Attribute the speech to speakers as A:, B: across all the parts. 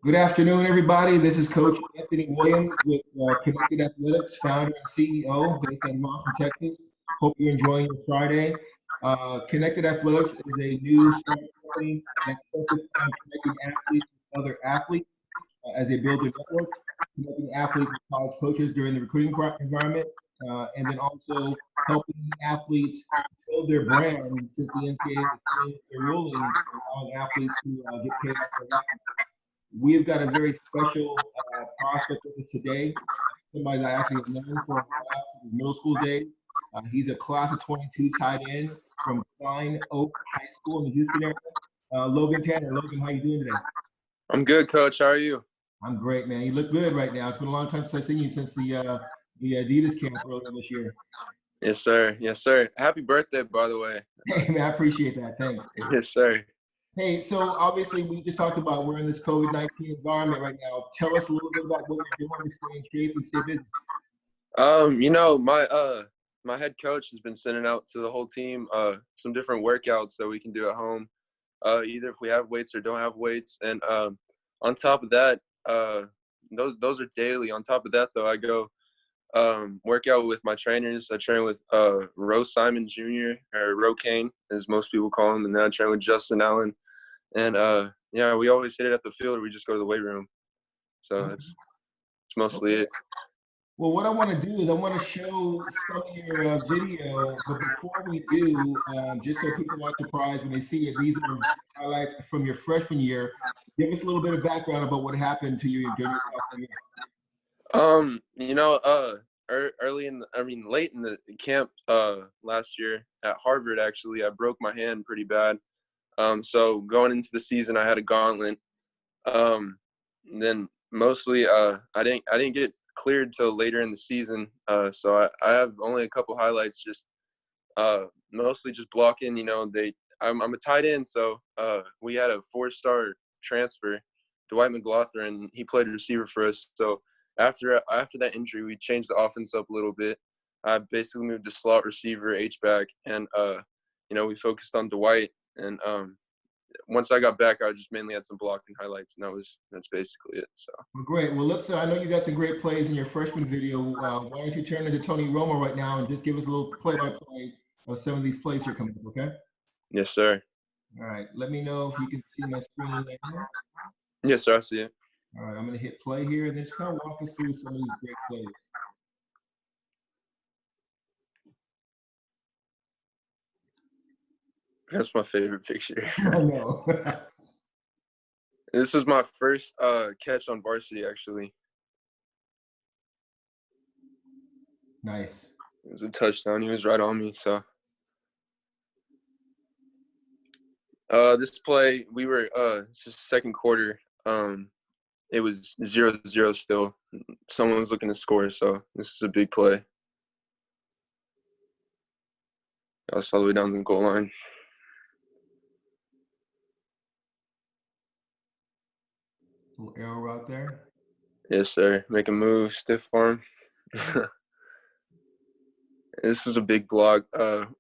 A: Good afternoon, everybody. This is Coach Anthony Williams with Connected Athletics, founder and CEO based in Austin, Texas. Hope you're enjoying your Friday. Connected Athletics is a new startup company that's focused on connecting athletes with other athletes as they build their network, connecting athletes with college coaches during the recruiting environment, and then also helping athletes build their brand since the NCAA has changed their ruling, allowing athletes to get paid off their license. We've got a very special prospect with us today, somebody that I actually have known for since his middle school days. He's a class of 22 tight end from Klein High School in the Houston area. Logan Tanner. Logan, how you doing today?
B: I'm good, Coach. How are you?
A: I'm great, man. You look good right now. It's been a long time since I've seen you since the Adidas camp earlier this year.
B: Yes, sir. Yes, sir. Happy birthday, by the way.
A: Hey, man, I appreciate that. Thanks.
B: Yes, sir.
A: Hey, so obviously we just talked about we're in this COVID-19 environment right now. Tell us a little bit about what you're doing to stay in shape and stay busy.
B: My head coach has been sending out to the whole team some different workouts that we can do at home, either if we have weights or don't have weights. And on top of that, those are daily. On top of that, though, I go work out with my trainers. I train with Ro Simon Jr. or Ro Kane, as most people call him, and then I train with Justin Allen. And yeah, we always hit it at the field, or we just go to the weight room. So it's mostly it.
A: Well, what I want to do is I want to show some of your video, but before we do, just so people aren't surprised when they see it, these are highlights from your freshman year. Give us a little bit of background about what happened to you during your sophomore
B: year. Late in the camp last year at Harvard, actually, I broke my hand pretty bad. So going into the season, I had a gauntlet. And then mostly, I didn't get cleared till later in the season. So I have only a couple highlights, just mostly just blocking. I'm a tight end, so we had a 4-star transfer, Dwight McLaughlin. He played receiver for us. So after that injury, we changed the offense up a little bit. I basically moved to slot receiver, H-back, and we focused on Dwight. And once I got back, I just mainly had some blocking highlights, and that's basically it. So
A: great. Well, let's. I know you got some great plays in your freshman video. Why don't you turn into Tony Romo right now and just give us a little play-by-play of some of these plays here coming up, okay?
B: Yes, sir.
A: All right. Let me know if you can see my screen there.
B: Yes, sir. I see it.
A: All right. I'm going to hit play here, and then just kind of walk us through some of these great plays.
B: That's my favorite picture.
A: I know.
B: This was my first catch on varsity, actually.
A: Nice.
B: It was a touchdown. He was right on me. So this play, we were it's just second quarter. It was 0-0 still. Someone was looking to score, so this is a big play. I was all the way down the goal line.
A: Little arrow route there.
B: Yes, sir. Make a move, stiff arm. This is a big block.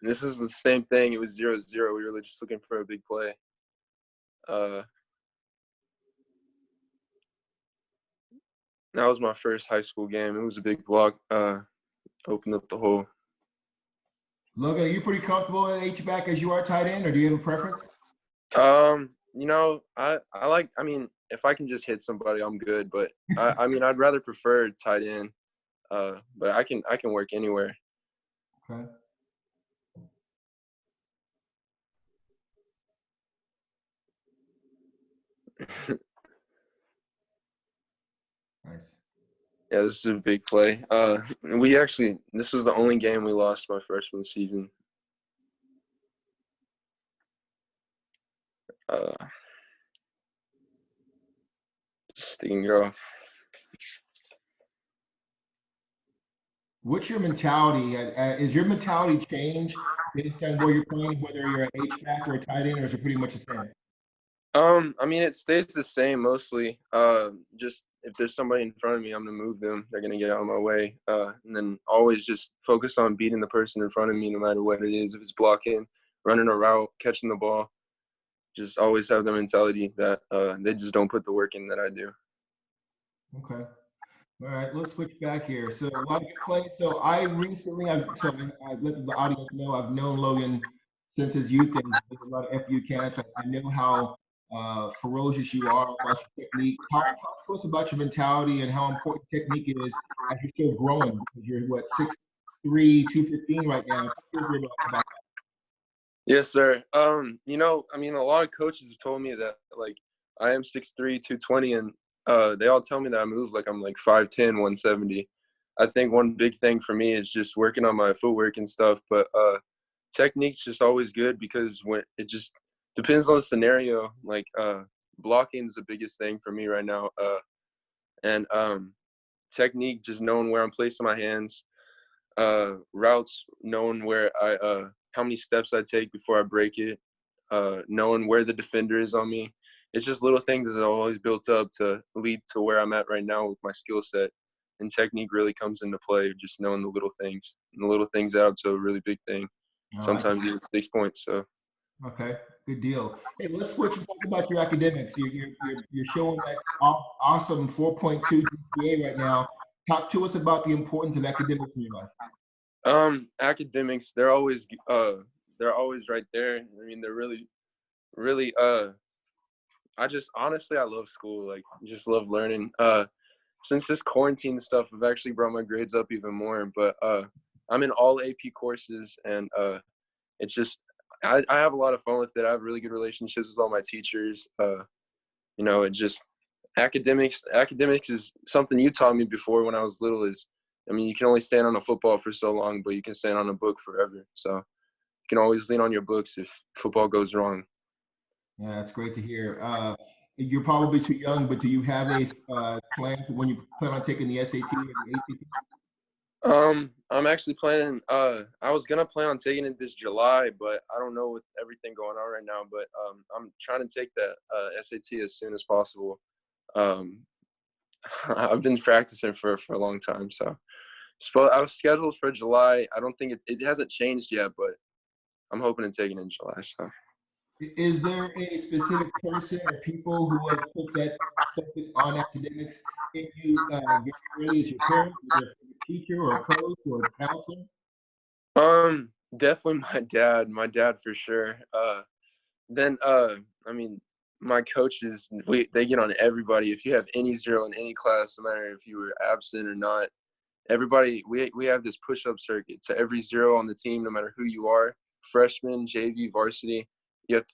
B: This is the same thing. It was 0-0. We were just looking for a big play. That was my first high school game. It was a big block. Opened up the hole.
A: Logan, are you pretty comfortable at H-back as you are tight end, or do you have a preference?
B: If I can just hit somebody, I'm good. But I'd rather prefer tight end. But I can work anywhere.
A: Okay. Nice.
B: Yeah, this is a big play. This was the only game we lost my freshman season. Just sticking it off.
A: What's your mentality? Is your mentality changed based on where you're playing, whether you're an H-back or a tight end, or is it pretty much the same?
B: It stays the same mostly. Just if there's somebody in front of me, I'm gonna move them. They're gonna get out of my way. And then always just focus on beating the person in front of me, no matter what it is. If it's blocking, running a route, catching the ball. just always have the mentality that they just don't put the work in that I do.
A: Okay. All right, let's switch back here. So a lot of good play. So I recently, I let the audience know I've known Logan since his youth and did a lot of FU camps. I know how ferocious you are about your technique. Talk to us about your mentality and how important technique is as you're still growing because you're what 6'3", 215 right now. Talk to us a little bit about
B: Yes, sir. You know, I mean, a lot of coaches have told me that like I am 6'3", 220, and they all tell me that I move like I'm like 5'10", 170. I think one big thing for me is just working on my footwork and stuff, but technique's just always good because when it just depends on the scenario. Like blocking is the biggest thing for me right now, and technique, just knowing where I'm placing my hands, routes, knowing where how many steps I take before I break it, knowing where the defender is on me. It's just little things that I've always built up to lead to where I'm at right now with my skill set. And technique really comes into play, just knowing the little things. And the little things add up to a really big thing.
A: that. All right.
B: Sometimes even 6 points. So
A: Okay, good deal. Hey, let's switch and talk about your academics. You're showing that awesome 4.2 GPA right now. Talk to us about the importance of academics in your life.
B: academics, they're always right there. I mean, they're really I just honestly I love school. Like just love learning. Since this quarantine stuff, I've actually brought my grades up even more. But I'm in all AP courses, and it's just I have a lot of fun with it. I have really good relationships with all my teachers. You know, it just academics is something you taught me before when I was little. Is I mean, you can only stand on a football for so long, but you can stand on a book forever. So you can always lean on your books if football goes wrong.
A: Yeah, that's great to hear. You're probably too young, but do you have a plan for when you plan on taking the SAT or the ACT?
B: I'm actually planning. I was gonna plan on taking it this July, but I don't know with everything going on right now. But I'm trying to take that SAT as soon as possible. Um, I've been practicing for a long time, so I was scheduled for July. I don't think it hasn't changed yet, but I'm hoping to take it in July. So.
A: Is there a specific person or people who have put that focus on academics in you very early as your parents? Is there a favorite teacher or a coach or a counselor?
B: Definitely my dad. My dad for sure. Then I mean, my coaches they get on everybody. If you have any zero in any class, no matter if you were absent or not, everybody we have this push-up circuit to every zero on the team, no matter who you are, freshman, JV, varsity.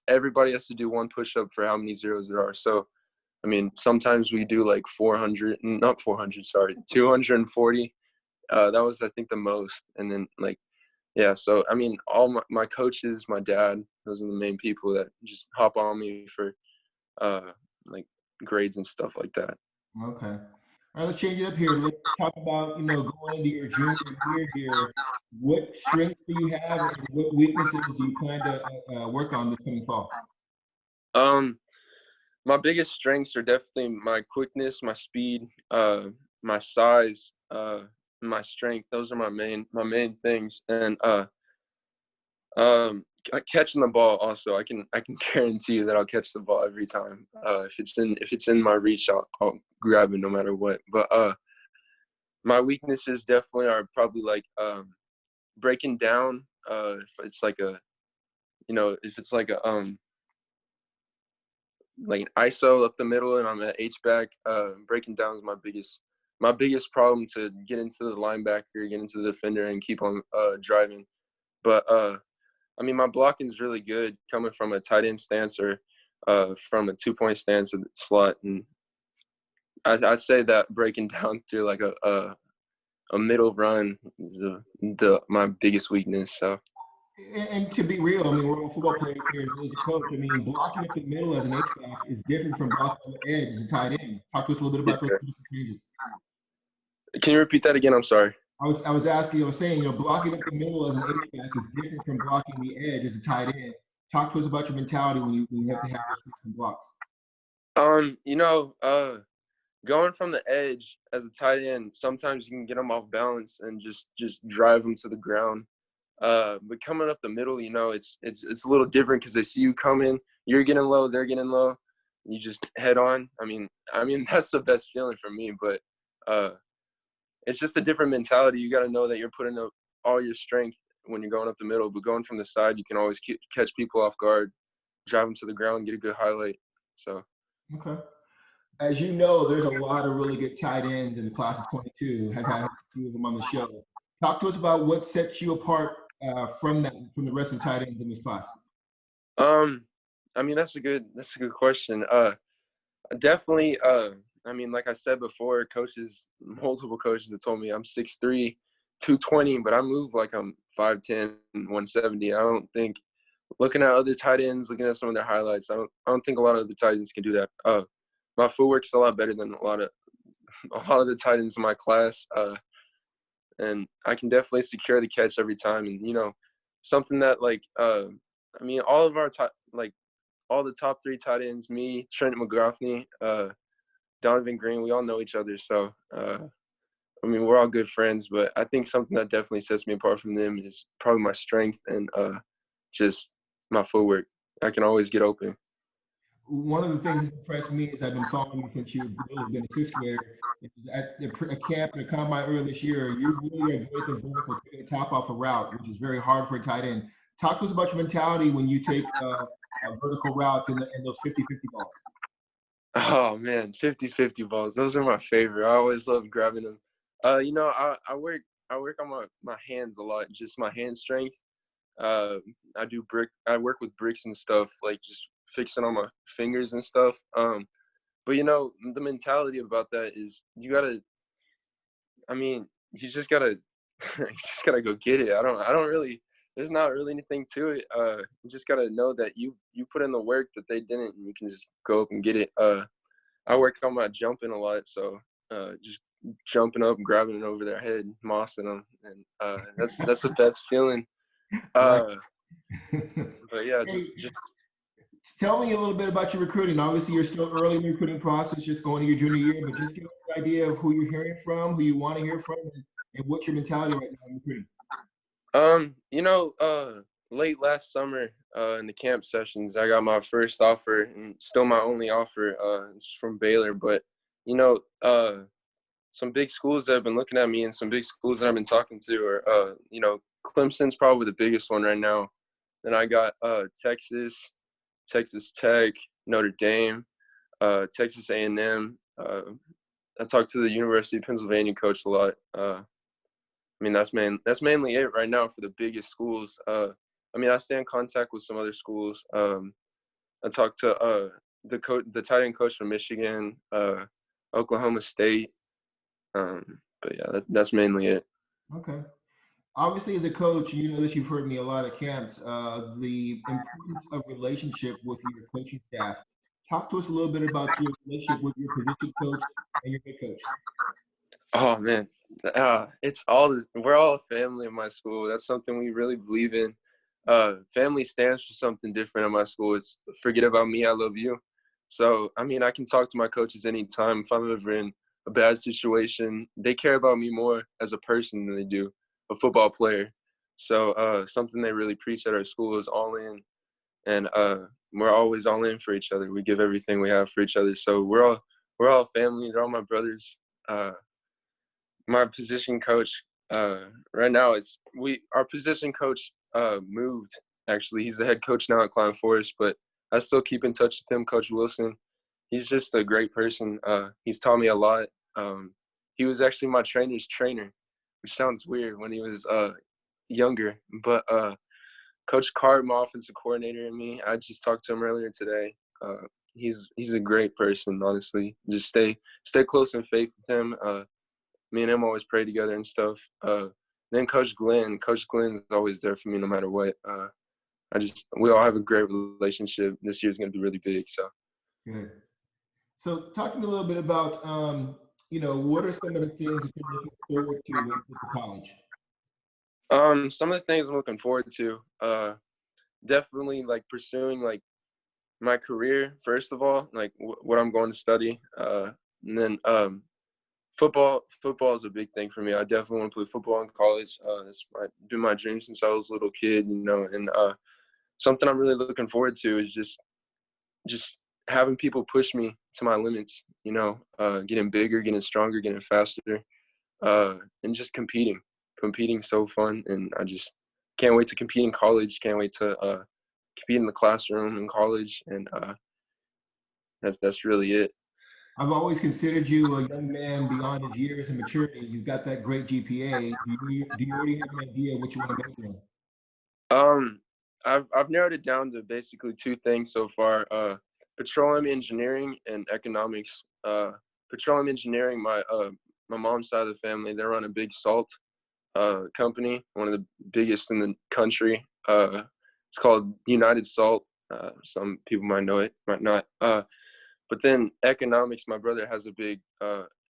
B: Everybody has to do one push-up for how many zeros there are. So I mean, sometimes we do like 400, not 400, sorry, 240. That was I think the most, and then like. Yeah, so I mean, all my coaches, my dad, those are the main people that just hop on me for like grades and stuff like that.
A: Okay. All right, let's change it up here. Let's talk about, going into your junior year here. What strengths do you have and what weaknesses do you plan to work on this coming fall?
B: Um, my biggest strengths are definitely my quickness, my speed, my size, my strength. Those are my main things, and catching the ball also. I can guarantee you that I'll catch the ball every time. If it's in my reach, I'll grab it no matter what. But my weaknesses definitely are probably like breaking down. If it's like a if it's like an ISO up the middle and I'm at H back, breaking down is my biggest problem to get into the linebacker, get into the defender, and keep on driving. But I mean, my blocking is really good coming from a tight end stance or from a 2-point stance at the slot, and I say that breaking down through like a middle run is my biggest weakness. So
A: And to be real, I mean, we're all football players here. And as a coach, I mean, blocking up the middle as an H-back is different from blocking on the edge as a tight end. Talk to us a little bit about
B: yes,
A: those
B: sir.
A: different changes.
B: Can you repeat that again? I'm sorry.
A: I was saying, blocking up the middle as an H-back is different from blocking the edge as a tight end. Talk to us about your mentality when you have to have those different blocks.
B: You know, going from the edge as a tight end, sometimes you can get them off balance and just drive them to the ground. But coming up the middle, you know, it's a little different because they see you coming, you're getting low, they're getting low, you just head on. I mean that's the best feeling for me. But it's just a different mentality. You got to know that you're putting up all your strength when you're going up the middle, but going from the side, you can always catch people off guard, drive them to the ground, get a good highlight. So.
A: Okay. As you know, there's a lot of really good tight ends in the class of 22. Have had a few of them on the show. Talk to us about what sets you apart from the rest of the tight ends in this class.
B: Um, I mean that's a good question. Definitely. I mean, like I said before, multiple coaches have told me I'm 6'3", 220, but I move like I'm 5'10", 170. I don't think, looking at other tight ends, looking at some of their highlights, I don't think a lot of the tight ends can do that. My footwork's a lot better than a lot of the tight ends in my class. And I can definitely secure the catch every time. And you know, something that I mean, all the top three tight ends, me, Trent McGrathney, Donovan Green, we all know each other. So, I mean, we're all good friends, but I think something that definitely sets me apart from them is probably my strength and just my footwork. I can always get open.
A: One of the things that impressed me is I've been following you since you've really been a sixth grader. Is at a camp and a combine earlier this year, you really are great at the vertical, taking the top off a route, which is very hard for a tight end. Talk to us about your mentality when you take vertical routes and those 50-50 balls.
B: Oh man, 50-50 balls. Those are my favorite. I always love grabbing them. You know, I work on my hands a lot, just my hand strength. Uh, I work with bricks and stuff, like just fixing on my fingers and stuff. But you know, the mentality about that is you just gotta, you just gotta go get it. I don't really, there's not really anything to it. You just gotta know that you put in the work that they didn't, and you can just go up and get it. I work on my jumping a lot, so just jumping up and grabbing it over their head, mossing them, and that's the best feeling.
A: I like.
B: Uh, but yeah,
A: Hey,
B: just
A: tell me a little bit about your recruiting. Obviously, you're still early in the recruiting process, just going to your junior year, but just give us an idea of who you're hearing from, who you want to hear from, and what's your mentality right now in recruiting.
B: you know, late last summer, in the camp sessions, I got my first offer, and still my only offer. It's from Baylor, but you know, some big schools that have been looking at me, and some big schools that I've been talking to are, you know, Clemson's probably the biggest one right now. Then I got Texas, Texas Tech, Notre Dame, Texas A&M. I talked to the University of Pennsylvania coach a lot. I mean, that's mainly it right now for the biggest schools. I mean, I stay in contact with some other schools. I talked to the tight end coach from Michigan, Oklahoma State. But yeah, that's mainly it.
A: Okay. Obviously, as a coach, you know this. You've heard me a lot at camps. The importance of relationship with your coaching staff. Talk to us a little bit about your relationship with your position coach and your head coach.
B: Oh man, we're all a family in my school. That's something we really believe in. Family stands for something different in my school. It's forget about me, I love you. So I mean, I can talk to my coaches anytime if I'm ever in a bad situation. They care about me more as a person than they do a football player. So something they really preach at our school is all in, and we're always all in for each other. We give everything we have for each other. So we're all family. They're all my brothers. My position coach, right now, our position coach moved. Actually, he's the head coach now at Klein Forest, but I still keep in touch with him, Coach Wilson. He's just a great person. He's taught me a lot. He was actually my trainer's trainer, which sounds weird when he was younger. But Coach Cart, my offensive coordinator, and me, I just talked to him earlier today. He's a great person, honestly. Just stay close in faith with him. Me and him always pray together and stuff. Then Coach Glenn's always there for me no matter what. We all have a great relationship. This year's going to be really big. So.
A: Good. So, talk to me a little bit about, what are some of the things that you're looking forward to when you get to college?
B: Some of the things I'm looking forward to, definitely like pursuing like my career first of all, like what I'm going to study, and then Football is a big thing for me. I definitely want to play football in college. It's been my dream since I was a little kid, you know. And something I'm really looking forward to is just having people push me to my limits, you know, getting bigger, getting stronger, getting faster, and just competing. Competing's so fun, and I just can't wait to compete in college. Can't wait to compete in the classroom in college, and that's really it.
A: I've always considered you a young man beyond his years and maturity. You've got that great GPA. Do you already have an idea what you want to major in?
B: Um, I've narrowed it down to basically two things so far: petroleum engineering and economics. Petroleum engineering, my mom's side of the family, they run a big salt company, one of the biggest in the country. It's called United Salt. Some people might know it, might not. But then economics, my brother has a big.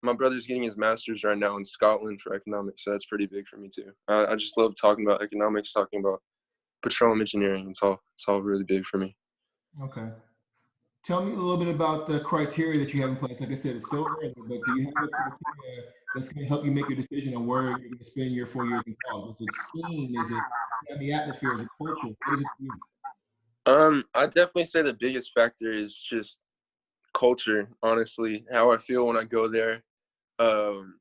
B: My brother's getting his master's right now in Scotland for economics, so that's pretty big for me too. I just love talking about economics, talking about petroleum engineering. It's all really big for me.
A: Okay. Tell me a little bit about the criteria that you have in place. Like I said, it's still early, but do you have a criteria that's going to help you make your decision on where you're going to spend your 4 years in college? Is it scheme? Is it family atmosphere? Is it culture? What is it for you?
B: I definitely say the biggest factor is just culture. Honestly, how I feel when I go there. Um,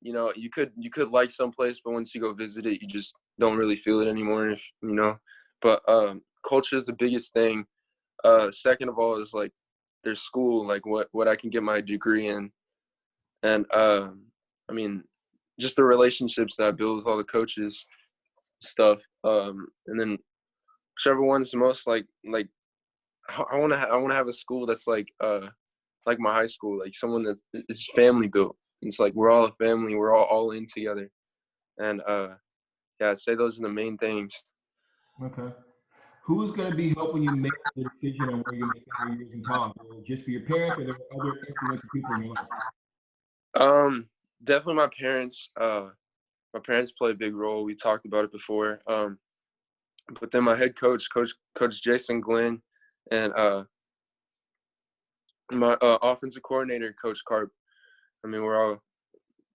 B: you know, you could like someplace, but once you go visit it, you just don't really feel it anymore. If you know, but culture is the biggest thing. Second of all is like their school, like what I can get my degree in, and I mean, just the relationships that I build with all the coaches, stuff. And then whichever one's the most I want to have a school that's like my high school, like someone that's it's family built. It's like we're all a family, we're all in together, and yeah, I'd say those are the main things.
A: Okay. Who's going to be helping you make the decision on where you're going to spend your years in college? Will it just be your parents, or are there other influential people in your life?
B: Um, Definitely my parents. My parents play a big role. We talked about it before. But then my head coach Jason Glenn, and my offensive coordinator, Coach Carp. I mean, we're all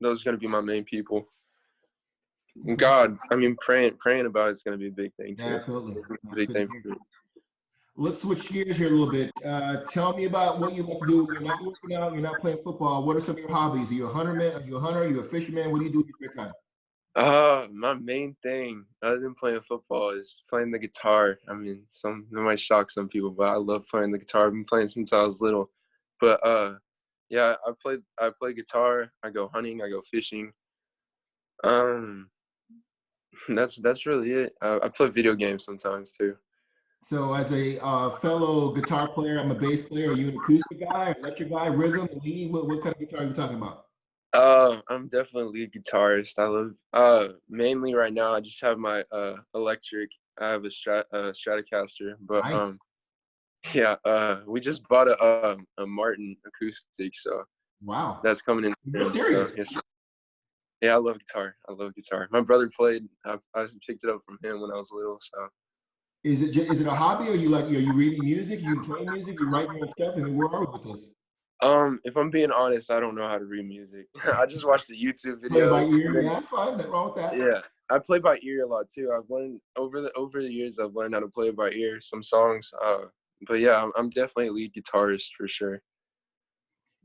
B: those are going to be my main people. And
A: Okay.
B: God, I mean, praying about it's going to be a big thing
A: Yeah,
B: too.
A: absolutely.
B: It's gonna be
A: That's
B: a big
A: good to
B: thing
A: hear.
B: for me.
A: Let's switch gears here a little bit. Tell me about what you like to do when you're not working out, you're not playing football. What are some of your hobbies? Are you a hunter man? Are you a hunter? Are you a fisherman? What do you do with your free time?
B: My main thing, other than playing football, is playing the guitar. I mean, that might shock some people, but I love playing the guitar. I've been playing since I was little. But yeah, I play guitar. I go hunting. I go fishing. Um, that's really it. I play video games sometimes too.
A: So, as a fellow guitar player, I'm a bass player. Are you an acoustic guy, electric guy, rhythm, lead? What kind of guitar are you talking about?
B: I'm definitely a lead guitarist. I love mainly right now. I just have my electric. I have a Stratocaster, but
A: Nice.
B: yeah, we just bought a Martin acoustic, so
A: Wow.
B: that's coming in
A: You're
B: soon. So
A: serious.
B: yes, yeah, I love guitar. I love guitar. My brother played. I picked it up from him when I was little. So
A: Is it a hobby, or are you reading music? You play music? You write your own stuff? I mean, where are we with this?
B: if I'm being honest, I don't know how to read music. I just watch the YouTube
A: Play by
B: videos, and
A: ear?
B: then
A: Yeah, that's fine. Nothing wrong with that.
B: yeah, I play by ear a lot too. I've learned over the years. I've learned how to play by ear some songs. But yeah, I'm definitely a lead guitarist for sure.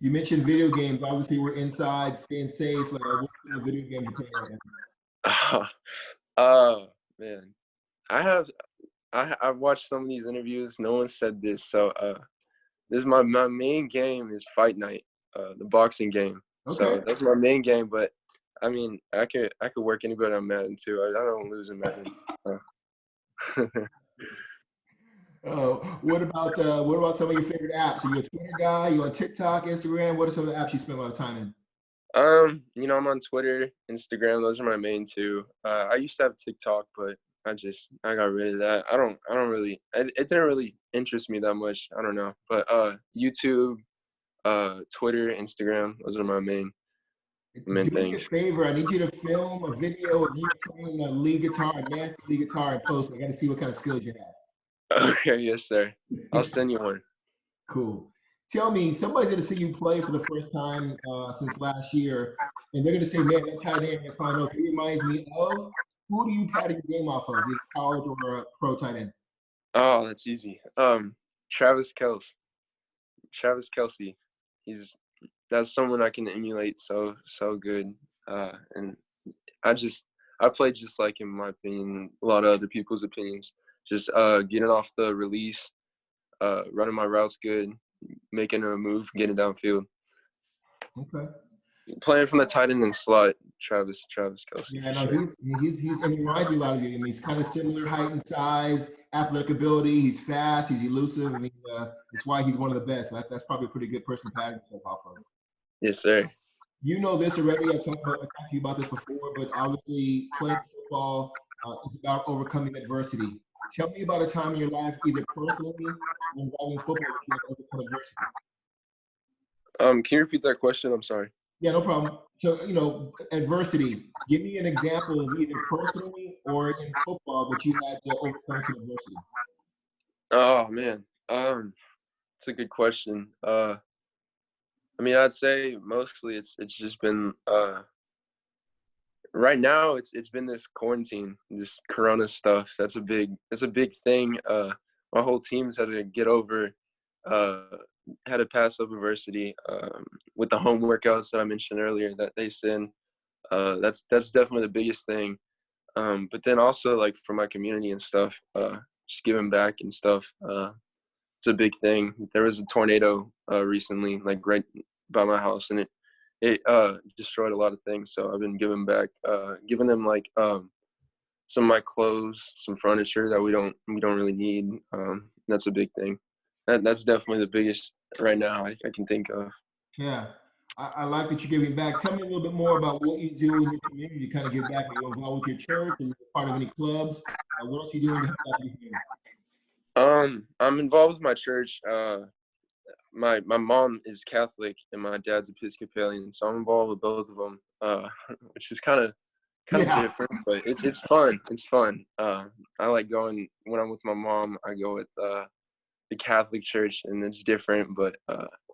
A: You mentioned video games. Obviously, we're inside, staying safe. What kind of video games you playing right now?
B: Oh man, I have I've watched some of these interviews. No one said this, so this is my main game is Fight Night, the boxing game.
A: Okay.
B: So that's my main game. But I mean, I could work anybody on Madden too. I don't lose in Madden. Uh,
A: What about some of your favorite apps? Are you a Twitter guy? You on TikTok, Instagram? What are some of the apps you spend a lot of time in?
B: I'm on Twitter, Instagram. Those are my main two. I used to have TikTok, but I got rid of that. I don't really. It didn't really interest me that much. I don't know, but YouTube, Twitter, Instagram. Those are my main
A: Do me a
B: things.
A: favor. I need you to film a video of you playing a lead guitar, a nasty lead guitar, and post it. I got to see what kind of skills you
B: Okay, yes, sir. I'll
A: have.
B: send you one.
A: Cool. Tell me, somebody's going to see you play for the first time since last year, and they're going to say, "Man, that tight end at Klein, he reminds me of." Who do you pattern your game off of, either college or a pro tight end?
B: Oh, that's easy. Travis Kelce. Travis Kelsey. He's that's someone I can emulate so good. And I just I play just like him, in my opinion. A lot of other people's opinions. Just getting off the release, running my routes good, making a move, getting downfield.
A: Okay.
B: Playing from the tight end and slot, Travis Kelsey
A: Yeah,
B: for
A: no,
B: sure.
A: he's and he reminds me a lot of you. I mean, he's kind of similar height and size, athletic ability. He's fast. He's elusive. I mean, it's why he's one of the best. That's probably a pretty good person to pattern yourself off of.
B: Yes, sir.
A: You know this already. I've talked to you about this before, but obviously playing football is about overcoming adversity. Tell me about a time in your life, either personally or involving football, that you had to overcome adversity.
B: Can you repeat that question? I'm sorry.
A: Yeah, no problem. So, adversity. Give me an example of either personally or in football that you had to overcome some adversity.
B: Oh man. It's a good question. I mean, I'd say mostly it's just been right now it's been this quarantine, this corona stuff. That's a big thing. My whole team's had to get over uh had to pass up adversity with the home workouts that I mentioned earlier that they send. That's definitely the biggest thing. But then also like for my community and stuff, just giving back and stuff. It's a big thing. There was a tornado recently, like right by my house, and it destroyed a lot of things. So I've been giving back, giving them like some of my clothes, some furniture that we don't really need. That's a big thing. That's definitely the biggest right now I can think of.
A: Yeah. I like that you're giving back. Tell me a little bit more about what you do in your community to kind of give back. Are you involved with your church? Are you part of any clubs? What else are you doing to help out your community?
B: I'm involved with my church. My mom is Catholic and my dad's Episcopalian, so I'm involved with both of them, which is kind of
A: Yeah.
B: different, but it's fun. It's fun. I like going when I'm with my mom. I go with the Catholic church, and it's different, but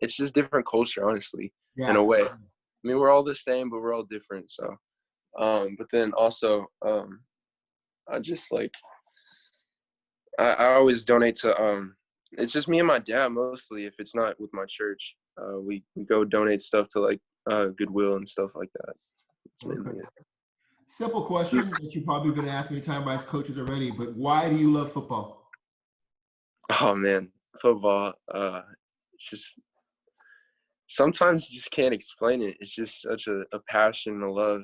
B: it's just different culture, honestly, in a
A: Yeah.
B: way. I mean, we're all the same, but we're all different. So, but then also, I just like I always donate to it's just me and my dad mostly. If it's not with my church, we go donate stuff to like Goodwill and stuff like that. That's
A: Okay.
B: mainly it.
A: Simple question that you've probably been asked many times by coaches already, but why do you love football?
B: Oh man, football. It's just sometimes you just can't explain it. It's just such a passion and a love.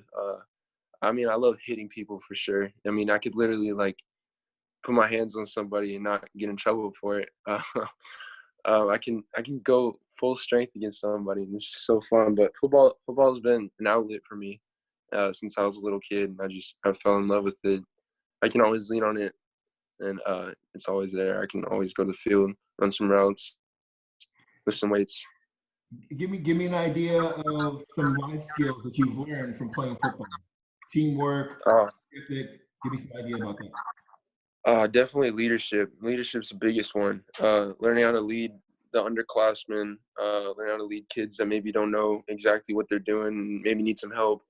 B: I mean, I love hitting people for sure. I mean, I could literally like put my hands on somebody and not get in trouble for it. I can go full strength against somebody, and it's just so fun. But football's been an outlet for me since I was a little kid, and I fell in love with it. I can always lean on it, and it's always there. I can always go to the field, run some routes, lift some weights.
A: Give me an idea of some life skills that you've learned from playing football. Teamwork,
B: Uh,
A: ethic. Give me some idea about that.
B: Definitely leadership. Leadership's the biggest one. Learning how to lead the underclassmen, learning how to lead kids that maybe don't know exactly what they're doing, and maybe need some help.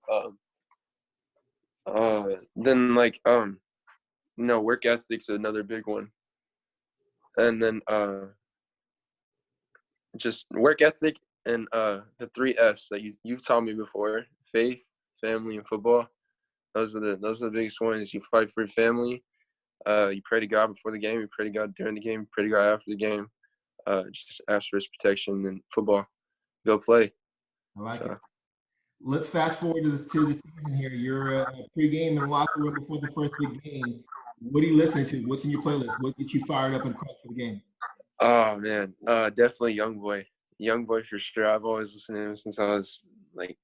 B: Then like work ethic's another big one, and then just work ethic and the three F's that you've taught me before: faith, family, and football. Those are the biggest ones. You fight for your family. You pray to God before the game. You pray to God during the game. You pray to God after the game. Just ask for his protection. And football, go play.
A: I like it.
B: So
A: Let's fast forward to the season here. You're pregame in the locker room before the first big game. What are you listening to? What's in your playlist? What gets you fired up and pumped for the game?
B: oh man, definitely Young Boy for sure. I've always listened to him since I was like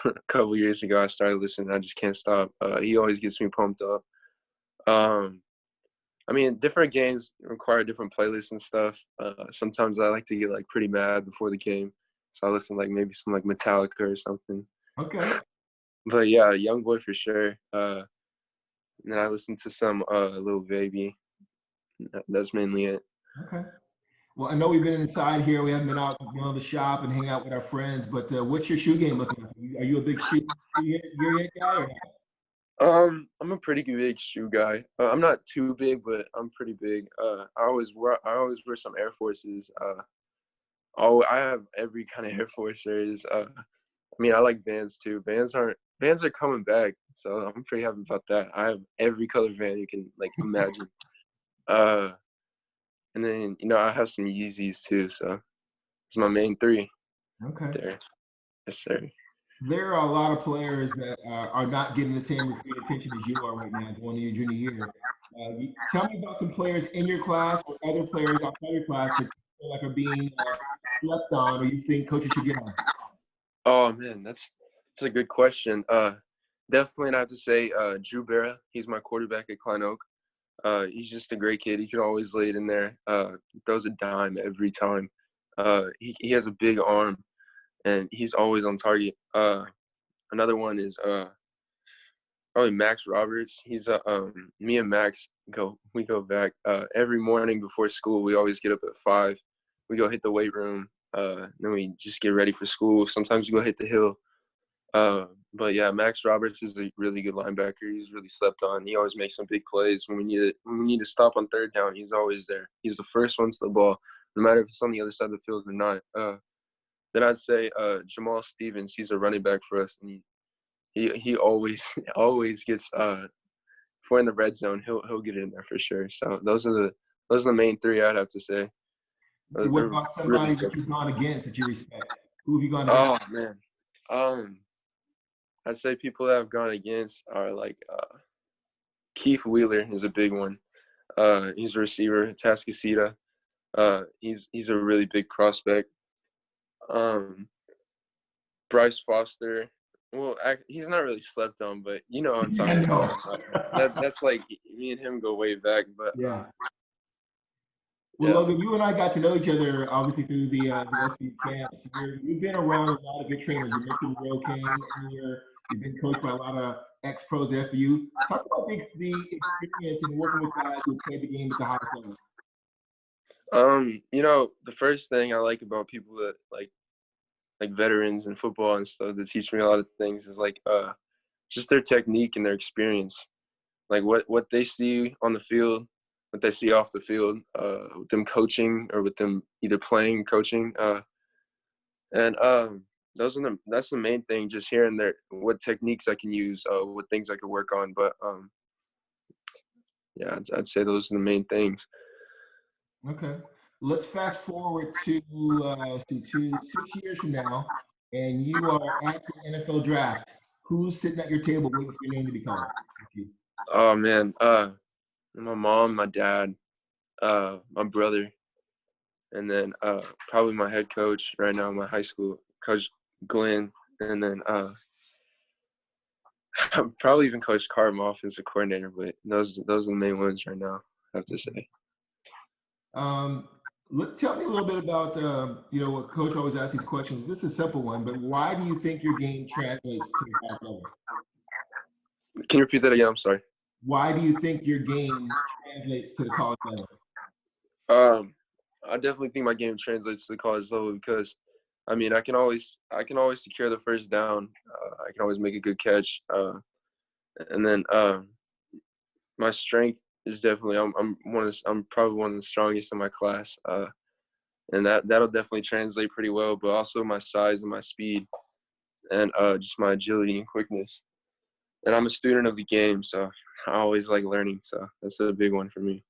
B: a couple years ago. I started listening. I just can't stop. He always gets me pumped up. Um, I mean, different games require different playlists and stuff. Sometimes I like to get like pretty mad before the game, so I listen like maybe some like Metallica or something.
A: Okay.
B: But yeah, Young Boy for sure. And then I listen to some Little Baby. That's mainly it.
A: Okay. Well, I know we've been inside here. We haven't been out going to the shop and hang out with our friends. But what's your shoe game looking like? Are you a big shoe hit guy or not?
B: I'm a pretty big shoe guy. I'm not too big, but I'm pretty big. I always wear some Air Forces. I have every kind of Air Force there is. I mean, I like Vans too. Vans are coming back, so I'm pretty happy about that. I have every color Van you can like imagine. Uh, and then I have some Yeezys too. So it's my main three
A: Okay.
B: there. Yes, sir.
A: There are a lot of players that are not getting the same recruiting attention as you are right now going into your junior year. Tell me about some players in your class or other players outside your class that you feel like are being slept on or you think coaches should get on.
B: Oh man, that's a good question. Definitely, I have to say, Drew Barra. He's my quarterback at Klein. He's just a great kid. He can always lay it in there. Throws a dime every time. He has a big arm, and he's always on target. Another one is probably Max Roberts. He's me and Max go back every morning before school. We always get up at 5. We go hit the weight room. Then we just get ready for school. Sometimes we go hit the hill. But yeah, Max Roberts is a really good linebacker. He's really slept on. He always makes some big plays when we need to stop on third down. He's always there. He's the first one to the ball, no matter if it's on the other side of the field or not. Then I'd say Jamal Stevens. He's a running back for us, and he always always gets if we're in the red zone, he'll get in there for sure. So those are the main three I'd have to say.
A: What
B: They're
A: about
B: really
A: somebody that
B: tough.
A: you've gone against that you respect? Who have you gone against?
B: Oh man, um, I'd say people that I've gone against are like Keith Wheeler is a big one. He's a receiver, Tascasita. He's a really big prospect. Um, Bryce Foster. Well, he's not really slept on, but you know what I'm
A: Yeah,
B: talking
A: no.
B: about. That's like me and him go way back. But
A: Yeah. Well,
B: yeah.
A: Logan, you and I got to know each other obviously through the SU camps. You've been around a lot of good trainers. You mentioned Will Kane earlier. You've been coached by a lot of ex-pros at FBU. Talk about the experience in working with guys who played the game at the highest level.
B: The first thing I like about people that like veterans in football and stuff that teach me a lot of things is like just their technique and their experience. Like what they see on the field, what they see off the field, with them coaching or with them either playing, coaching, and that's the main thing. Just hearing what techniques I can use, what things I could work on. But yeah, I'd say those are the main things.
A: Okay. Let's fast forward to 6 years from now, and you are at the NFL draft. Who's sitting at your table waiting for your name to be called? Thank you.
B: Oh man, my mom, my dad, my brother, and then probably my head coach right now in my high school, Coach Glenn, and then probably even Coach Carr, my offensive coordinator. But those are the main ones right now, I have to say.
A: Tell me a little bit about what Coach always asks these questions. This is a simple one, but why do you think your game translates to the highest level?
B: Can you repeat that again? I'm sorry.
A: Why do you think your game translates to the college level?
B: I definitely think my game translates to the college level because, I mean, I can always secure the first down. I can always make a good catch, and then my strength is definitely I'm probably one of the strongest in my class, and that'll definitely translate pretty well. But also my size and my speed, and just my agility and quickness. And I'm a student of the game, so I always like learning. So that's a big one for me.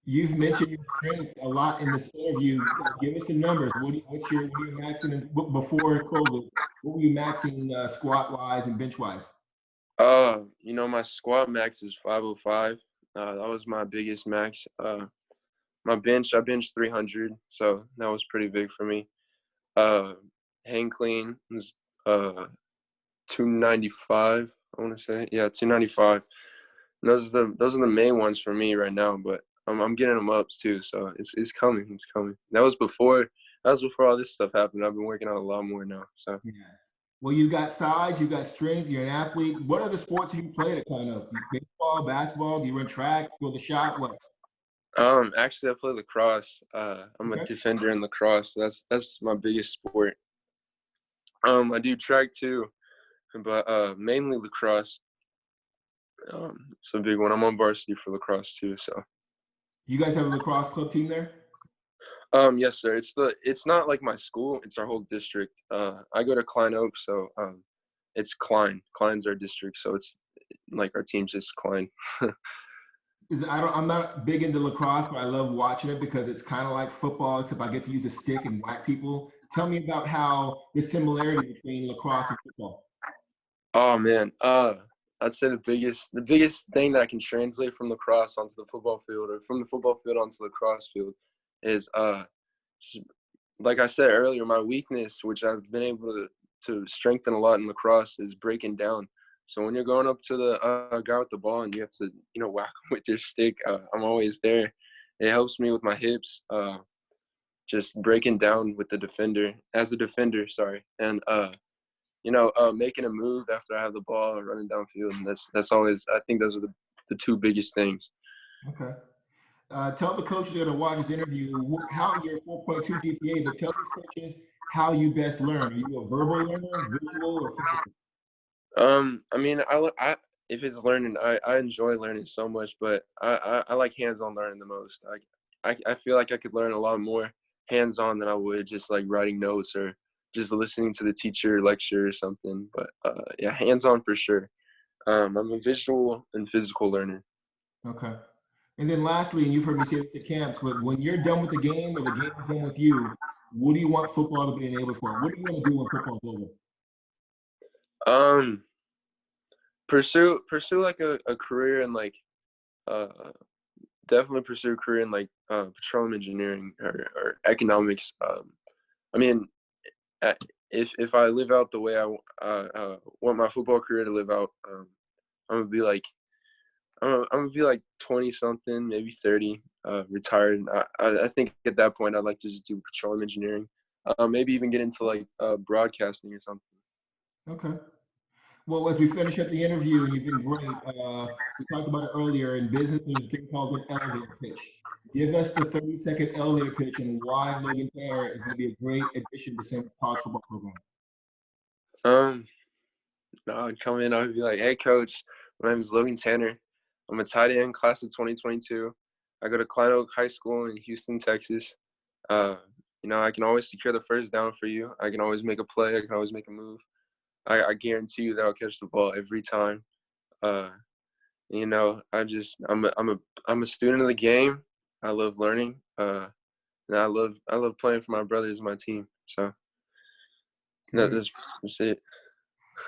A: You've mentioned your strength a lot in this interview. Give us some numbers. What are you maxing before COVID? What were you maxing squat wise and bench wise?
B: My squat max is 505. That was my biggest max. I benched 300, so that was pretty big for me. Uh, Hang clean was 295. I want to say, yeah, 295. And those are the main ones for me right now. But I'm getting them ups too, so it's coming. It's coming. That was before all this stuff happened. I've been working out a lot more now. So.
A: Yeah. Well, you've got size, you've got strength, you're an athlete. What other sports have you played at kind of? Baseball, basketball? Do you run track, throw the shot? What?
B: Actually, I play lacrosse. I'm a
A: Okay.
B: defender in lacrosse. So that's my biggest sport. I do track too, but mainly lacrosse. It's a big one. I'm on varsity for lacrosse too. So,
A: You guys have a lacrosse club team there?
B: yes, sir. It's not like my school. It's our whole district. I go to Klein Oak, so it's Klein. Klein's our district, so it's like our team's just Klein.
A: I'm not big into lacrosse, but I love watching it because it's kind of like football, except I get to use a stick and whack people. Tell me about how the similarity between lacrosse and football.
B: Oh man, I'd say the biggest thing that I can translate from lacrosse onto the football field, or from the football field onto the lacrosse field, is just- like I said earlier, my weakness, which I've been able to strengthen a lot in lacrosse, is breaking down. So when you're going up to the guy with the ball and you have to, whack him with your stick, I'm always there. It helps me with my hips, just breaking down with the defender, as a defender, sorry, and making a move after I have the ball, or running downfield, and that's always. I think those are the two biggest things.
A: Okay. Tell the coaches that are going to watch this interview how your 4.2 GPA, but tell these coaches how you best learn. Are you a verbal learner, visual, or physical?
B: I mean, I if it's learning, I enjoy learning so much, but I like hands-on learning the most. I feel like I could learn a lot more hands-on than I would just like writing notes or just listening to the teacher lecture or something. But yeah, hands-on for sure. I'm a visual and physical learner.
A: Okay. And then lastly, and you've heard me say this at camps, but when you're done with the game or the game is done with you, what do you want football to be enabled for? What do you want to do when football's over?
B: Um, pursue like a career in like uh definitely pursue a career in like petroleum engineering, or economics. I mean, if I live out the way want my football career to live out, I'm gonna be like I'm gonna be like 20 something, maybe 30, retired. And I think at that point I'd like to just do petroleum engineering, maybe even get into like broadcasting or something.
A: Okay. Well, as we finish up the interview, and you've been great, we talked about it earlier. In business, there's a thing called an elevator pitch. Give us the 30-second elevator pitch and why Logan Tanner is going to be a great addition to St. College football program.
B: Um, no, I'd come in. I'd be like, "Hey, coach, my name is Logan Tanner. I'm a tight end, class of 2022. I go to Klein Oak High School in Houston, Texas. Uh, I can always secure the first down for you. I can always make a play. I can always make a move. I guarantee you that I'll catch the ball every time. Uh, I'm a student of the game. I love learning. And I love playing for my brothers and my team. So
A: Great.
B: that's it.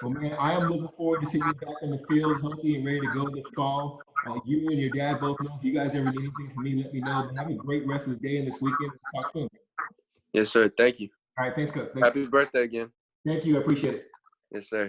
A: Well, man, I am looking forward to seeing you back on the field, healthy and ready to go this fall. You and your dad both know if you guys ever need anything from me, let me know. But have a great rest of the day and this weekend. Talk soon.
B: Yes, sir. Thank you.
A: All right. Thanks, coach.
B: Happy birthday again.
A: Thank you. I appreciate it.
B: Yes, sir.